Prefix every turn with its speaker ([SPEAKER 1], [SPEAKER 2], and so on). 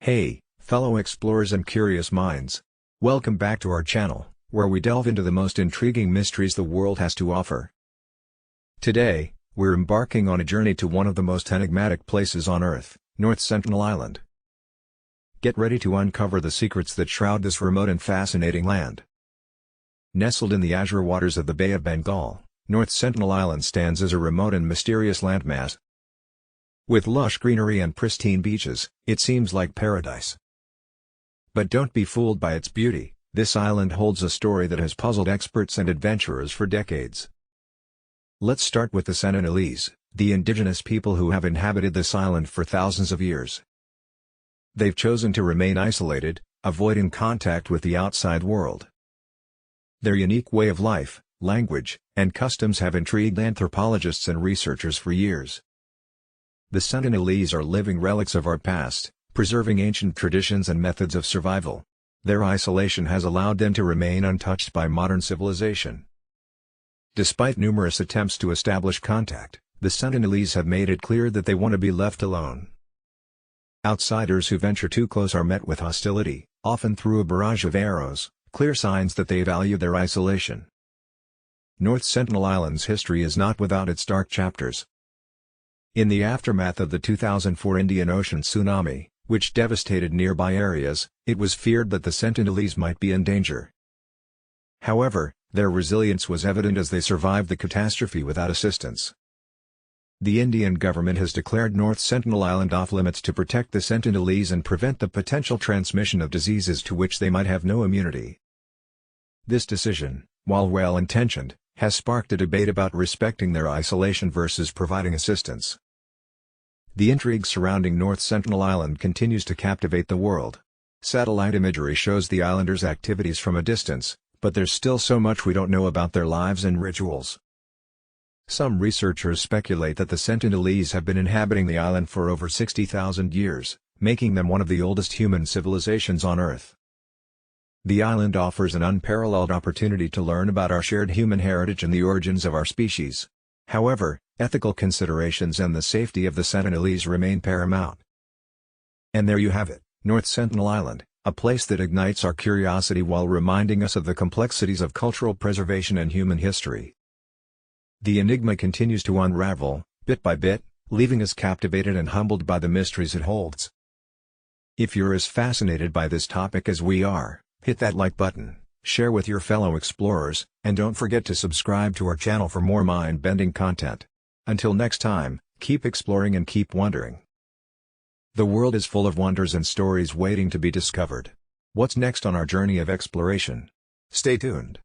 [SPEAKER 1] Hey, fellow explorers and curious minds. Welcome back to our channel, where we delve into the most intriguing mysteries the world has to offer. Today, we're embarking on a journey to one of the most enigmatic places on Earth, North Sentinel Island. Get ready to uncover the secrets that shroud this remote and fascinating land. Nestled in the azure waters of the Bay of Bengal, North Sentinel Island stands as a remote and mysterious landmass. With lush greenery and pristine beaches, it seems like paradise. But don't be fooled by its beauty, this island holds a story that has puzzled experts and adventurers for decades. Let's start with the Sentinelese, the indigenous people who have inhabited this island for thousands of years. They've chosen to remain isolated, avoiding contact with the outside world. Their unique way of life, language, and customs have intrigued anthropologists and researchers for years. The Sentinelese are living relics of our past, preserving ancient traditions and methods of survival. Their isolation has allowed them to remain untouched by modern civilization. Despite numerous attempts to establish contact, the Sentinelese have made it clear that they want to be left alone. Outsiders who venture too close are met with hostility, often through a barrage of arrows, clear signs that they value their isolation. North Sentinel Island's history is not without its dark chapters. In the aftermath of the 2004 Indian Ocean tsunami, which devastated nearby areas, it was feared that the Sentinelese might be in danger. However, their resilience was evident as they survived the catastrophe without assistance. The Indian government has declared North Sentinel Island off-limits to protect the Sentinelese and prevent the potential transmission of diseases to which they might have no immunity. This decision, while well-intentioned, has sparked a debate about respecting their isolation versus providing assistance. The intrigue surrounding North Sentinel Island continues to captivate the world. Satellite imagery shows the islanders' activities from a distance, but there's still so much we don't know about their lives and rituals. Some researchers speculate that the Sentinelese have been inhabiting the island for over 60,000 years, making them one of the oldest human civilizations on Earth. The island offers an unparalleled opportunity to learn about our shared human heritage and the origins of our species. However, ethical considerations and the safety of the Sentinelese remain paramount. And there you have it, North Sentinel Island, a place that ignites our curiosity while reminding us of the complexities of cultural preservation and human history. The enigma continues to unravel, bit by bit, leaving us captivated and humbled by the mysteries it holds. If you're as fascinated by this topic as we are, hit that like button, share with your fellow explorers, and don't forget to subscribe to our channel for more mind-bending content. Until next time, keep exploring and keep wondering. The world is full of wonders and stories waiting to be discovered. What's next on our journey of exploration? Stay tuned.